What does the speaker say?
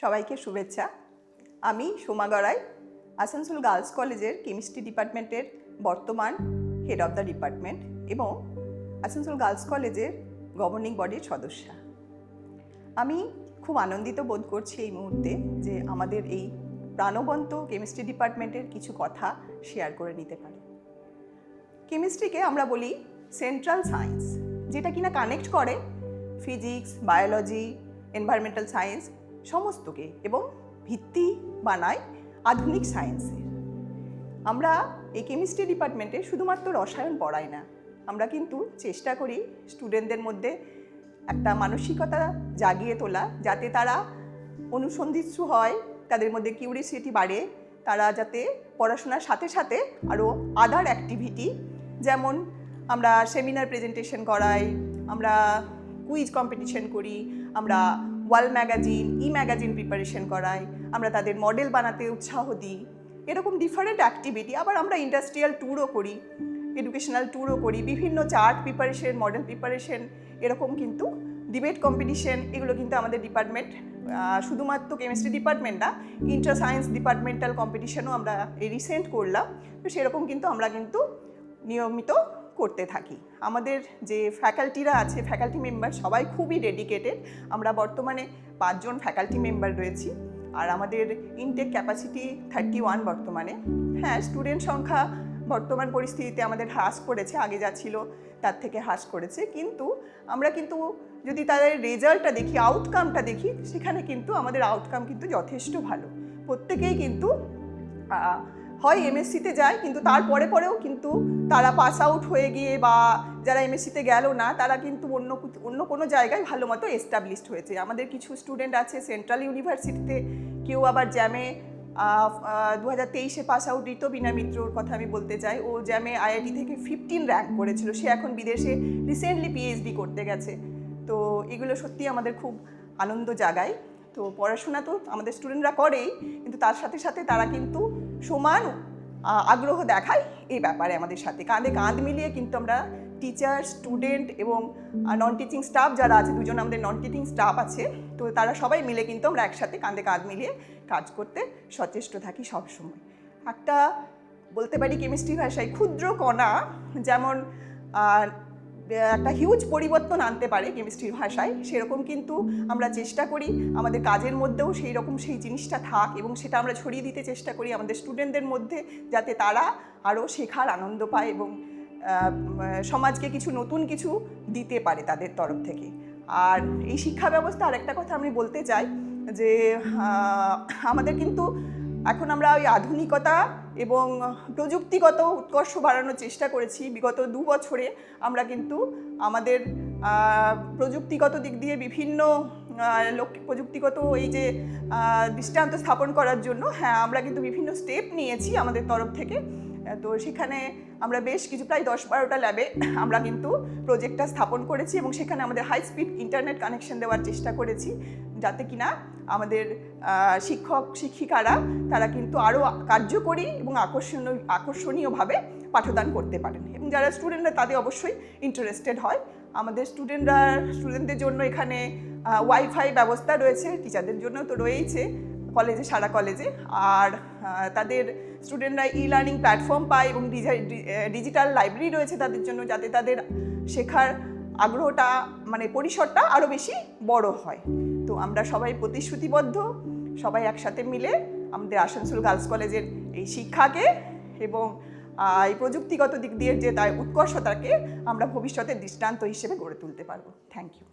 সবাইকে শুভেচ্ছা। আমি সোমা গড়াই, আসানসোল গার্লস কলেজের কেমিস্ট্রি ডিপার্টমেন্টের বর্তমান হেড অফ দ্য ডিপার্টমেন্ট এবং আসানসোল গার্লস কলেজের গভর্নিং বডির সদস্যা। আমি খুব আনন্দিত বোধ করছি এই মুহূর্তে যে আমাদের এই প্রাণবন্ত কেমিস্ট্রি ডিপার্টমেন্টের কিছু কথা শেয়ার করে নিতে পারি। কেমিস্ট্রিকে আমরা বলি সেন্ট্রাল সায়েন্স, যেটা কিনা কানেক্ট করে ফিজিক্স, বায়োলজি, এনভায়রনমেন্টাল সায়েন্স সমস্তকে এবং ভিত্তি বানায় আধুনিক সায়েন্সের। আমরা এই কেমিস্ট্রি ডিপার্টমেন্টে শুধুমাত্র রসায়ন পড়াই না, আমরা কিন্তু চেষ্টা করি স্টুডেন্টদের মধ্যে একটা মানসিকতা জাগিয়ে তোলা, যাতে তারা অনুসন্ধিৎসু হয়, তাদের মধ্যে কিউরিসিটি বাড়ে, তারা যাতে পড়াশোনার সাথে সাথে আরও আদার অ্যাক্টিভিটি, যেমন আমরা সেমিনার প্রেজেন্টেশন করাই, আমরা কুইজ কম্পিটিশন করি, আমরা ওয়াল ম্যাগাজিন, ম্যাগাজিন প্রিপারেশন করাই, আমরা তাদের মডেল বানাতে উৎসাহ দিই, এরকম ডিফারেন্ট অ্যাক্টিভিটি। আবার আমরা ইন্ডাস্ট্রিয়াল ট্যুরও করি, এডুকেশনাল ট্যুরও করি, বিভিন্ন চার্ট প্রিপারেশন, মডেল প্রিপারেশন, এরকম কিন্তু ডিবেট কম্পিটিশন, এগুলো কিন্তু আমাদের ডিপার্টমেন্ট, শুধুমাত্র কেমিস্ট্রি ডিপার্টমেন্ট না, ইন্টার সায়েন্স ডিপার্টমেন্টাল কম্পিটিশনও আমরা রিসেন্ট করলাম। তো সেরকম কিন্তু আমরা কিন্তু নিয়মিত করতে থাকি। আমাদের যে ফ্যাকাল্টিরা আছে, ফ্যাকাল্টি মেম্বার সবাই খুবই ডেডিকেটেড। আমরা বর্তমানে 5 জন ফ্যাকাল্টি মেম্বার রয়েছি, আর আমাদের ইনটেক ক্যাপাসিটি 31 বর্তমানে। হ্যাঁ, স্টুডেন্ট সংখ্যা বর্তমান পরিস্থিতিতে আমাদের হ্রাস করেছে, আগে যা ছিল তার থেকে হ্রাস করেছে, কিন্তু আমরা কিন্তু যদি তাদের রেজাল্টটা দেখি, আউটকামটা দেখি, সেখানে কিন্তু আমাদের আউটকাম কিন্তু যথেষ্ট ভালো। প্রত্যেকেই কিন্তু হয় এমএসসিতে যায়, কিন্তু পরেও কিন্তু তারা পাস আউট হয়ে গিয়ে, বা যারা এমএসসিতে গেল না, তারা কিন্তু অন্য কোনো জায়গায় ভালো মতো এস্টাবলিশড হয়েছে। আমাদের কিছু স্টুডেন্ট আছে সেন্ট্রাল ইউনিভার্সিটিতে, কেউ আবার জ্যামে 2023-এ পাস আউট ঋতবিনা মিত্রর কথা আমি বলতে চাই। ও জ্যামে আইআইটি থেকে 15 র্যাঙ্ক করেছিল, সে এখন বিদেশে রিসেন্টলি পিএইচডি করতে গেছে। তো এগুলো সত্যি আমাদের খুব আনন্দ জাগায়। তো পড়াশোনা তো আমাদের স্টুডেন্টরা করেই, কিন্তু তার সাথে সাথে তারা কিন্তু সমান আগ্রহ দেখায় এই ব্যাপারে আমাদের সাথে। কাঁধে কাঁধ মিলিয়ে কিন্তু আমরা টিচার, স্টুডেন্ট এবং নন টিচিং স্টাফ যারা আছে, 2 জন আমাদের নন টিচিং স্টাফ আছে, তো তারা সবাই মিলে কিন্তু আমরা একসাথে কাঁধে কাঁধ মিলিয়ে কাজ করতে সচেষ্ট থাকি সবসময়। একটা বলতে পারি কেমিস্ট্রি ভাষায় ক্ষুদ্র কণা যেমন একটা হিউজ পরিবর্তন আনতে পারে কেমিস্ট্রির ভাষায়, সেরকম কিন্তু আমরা চেষ্টা করি আমাদের কাজের মধ্যেও সেই জিনিসটা থাক, এবং সেটা আমরা ছড়িয়ে দিতে চেষ্টা করি আমাদের স্টুডেন্টদের মধ্যে, যাতে তারা আরও শেখার আনন্দ পায় এবং সমাজকে নতুন কিছু দিতে পারে তাদের তরফ থেকে। আর এই শিক্ষা ব্যবস্থা, আরেকটা কথা আমি বলতে চাই যে আমাদের কিন্তু এখন আমরা ওই আধুনিকতা এবং প্রযুক্তিগত উৎকর্ষ বাড়ানোর চেষ্টা করেছি। বিগত 2 বছরে আমরা কিন্তু আমাদের প্রযুক্তিগত দিক দিয়ে বিভিন্ন প্রযুক্তিগত এই যে দৃষ্টান্ত স্থাপন করার জন্য, হ্যাঁ, আমরা কিন্তু বিভিন্ন স্টেপ নিয়েছি আমাদের তরফ থেকে। তো সেখানে আমরা বেশ কিছু প্রায় 10-12টা ল্যাবে আমরা কিন্তু প্রজেক্টটা স্থাপন করেছি, এবং সেখানে আমাদের হাই স্পিড ইন্টারনেট কানেকশন দেওয়ার চেষ্টা করেছি, যাতে কিনা আমাদের শিক্ষক শিক্ষিকারা তারা কিন্তু আরও কার্যকরী এবং আকর্ষণীয়ভাবে পাঠদান করতে পারেন, এবং যারা স্টুডেন্টরা তাদের অবশ্যই ইন্টারেস্টেড হয়। আমাদের স্টুডেন্টদের জন্য এখানে ওয়াইফাই ব্যবস্থা রয়েছে, টিচারদের জন্য তো রয়েইছে কলেজে, সারা কলেজে। আর তাদের স্টুডেন্টরা লার্নিং প্ল্যাটফর্ম পায়, এবং ডিজিটাল লাইব্রেরি রয়েছে তাদের জন্য, যাতে তাদের শেখার আগ্রহটা পরিসরটা আরও বেশি বড় হয়। তো আমরা সবাই প্রতিশ্রুতিবদ্ধ, সবাই একসাথে মিলে আমাদের আসানসোল গার্লস কলেজের এই শিক্ষাকে এবং এই প্রযুক্তিগত দিক দিয়ে যে তার উৎকর্ষতাকে আমরা ভবিষ্যতের দৃষ্টান্ত হিসেবে গড়ে তুলতে পারবো। Thank you.